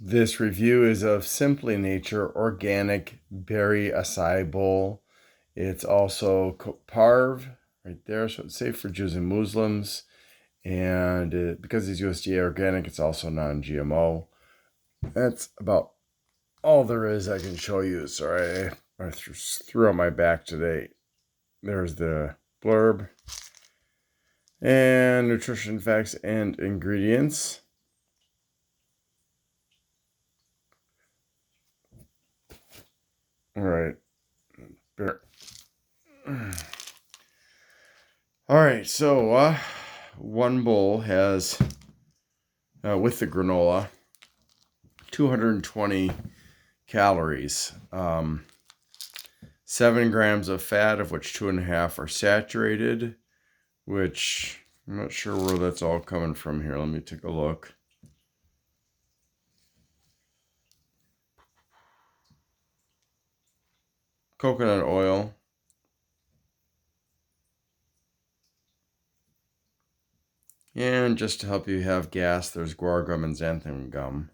This review is of Simply Nature Organic Berry Acai Bowl. It's also Parve right there, so it's safe for Jews and Muslims. And because it's USDA organic, it's also non-GMO. That's about all there is I can show you. Sorry, I threw out my back today. There's the blurb and nutrition facts and ingredients. All right. All right, so one bowl has, with the granola, 220 calories, 7 grams of fat, of which 2.5 are saturated, which I'm not sure where that's all coming from here. Let me take a look. Coconut oil. And just to help you have gas, there's guar gum and xanthan gum.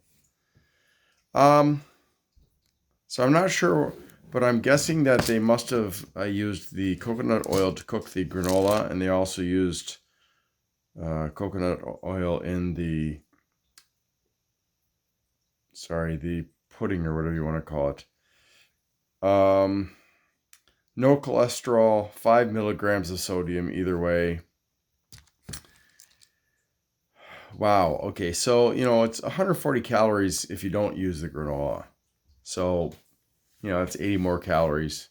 So I'm not sure, but I'm guessing that they must have used the coconut oil to cook the granola, and they also used coconut oil in the pudding or whatever you want to call it. No cholesterol, 5 milligrams of sodium either way. Wow. Okay. So, it's 140 calories if you don't use the granola. So, it's 80 more calories.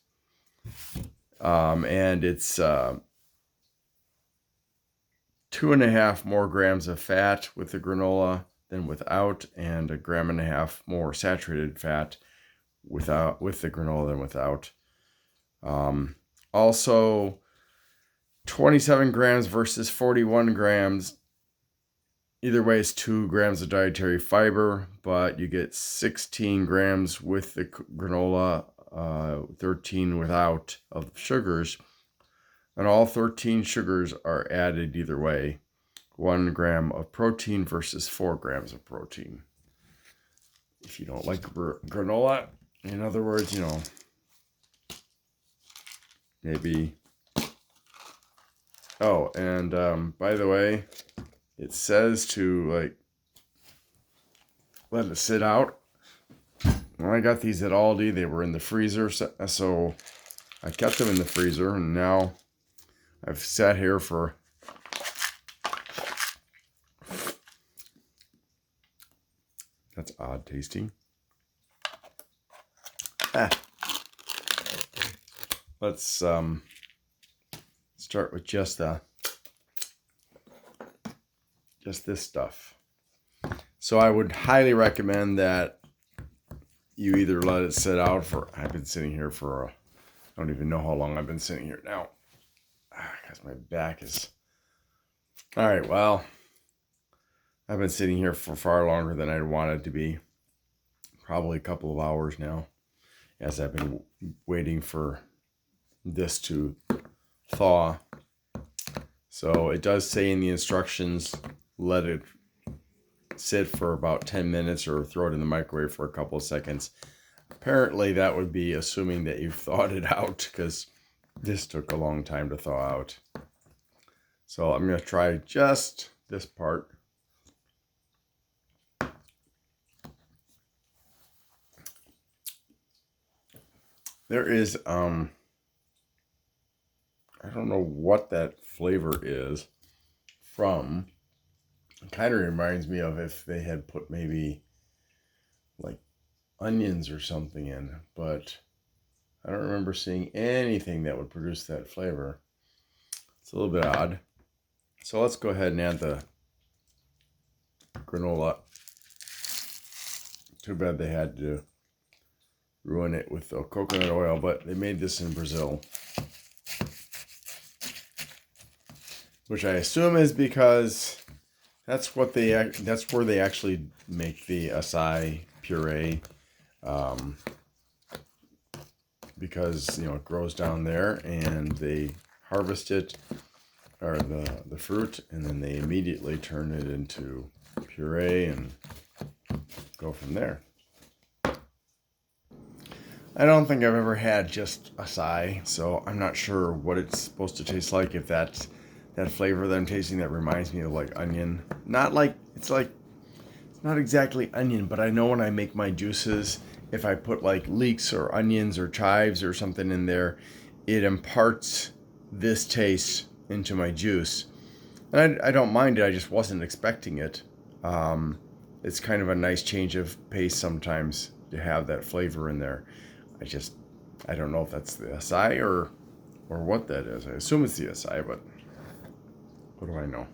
And it's 2.5 more grams of fat with the granola than without, and 1.5 grams more saturated fat with the granola than without. Also, 27 grams versus 41 grams. Either way, it's 2 grams of dietary fiber, but you get 16 grams with the granola, 13 without of sugars. And all 13 sugars are added either way. 1 gram of protein versus 4 grams of protein. If you don't like granola, in other words, maybe. Oh, and by the way, it says to let it sit out. When I got these at Aldi, they were in the freezer, so I kept them in the freezer, and now I've sat here for that's odd tasting. Let's start with just this stuff. So I would highly recommend that you either let it sit out for, I've been sitting here for, I don't even know how long I've been sitting here now. Because my back is, all right, well, I've been sitting here for far longer than I'd wanted to be. Probably a couple of hours now, as I've been waiting for this to thaw. So it does say in the instructions, let it sit for about 10 minutes or throw it in the microwave for a couple of seconds. Apparently that would be assuming that you've thawed it out, because this took a long time to thaw out. So I'm going to try just this part. There is, I don't know what that flavor is from. It kind of reminds me of if they had put maybe like onions or something in, but I don't remember seeing anything that would produce that flavor. It's a little bit odd. So let's go ahead and add the granola. Too bad they had to ruin it with the coconut oil, but they made this in Brazil, which I assume is because that's where they actually make the acai puree, because it grows down there, and they harvest it, or the fruit, and then they immediately turn it into puree, and go from there. I don't think I've ever had just acai, so I'm not sure what it's supposed to taste like. If that's that flavor that I'm tasting that reminds me of like onion. Not like, it's not exactly onion, but I know when I make my juices, if I put like leeks or onions or chives or something in there, it imparts this taste into my juice. And I don't mind it, I just wasn't expecting it. It's kind of a nice change of pace sometimes to have that flavor in there. I don't know if that's the acai or what that is. I assume it's the acai, but what do I know?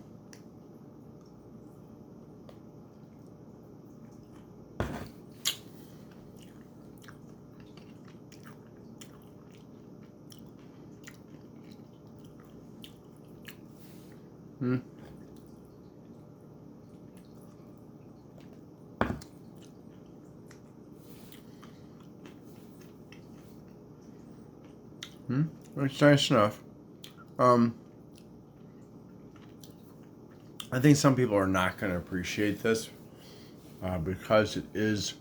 It's nice enough. I think some people are not going to appreciate this because it is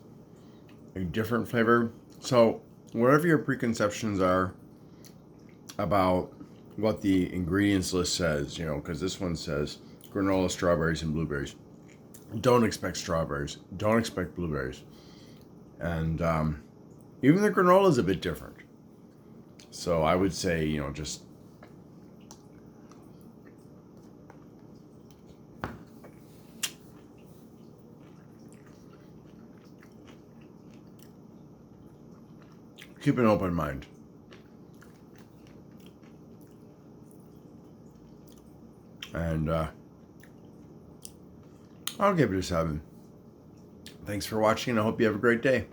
a different flavor. So, whatever your preconceptions are about what the ingredients list says, because this one says granola, strawberries, and blueberries. Don't expect strawberries. Don't expect blueberries. And even the granola is a bit different. So I would say, just keep an open mind. And I'll give it a 7. Thanks for watching, and I hope you have a great day.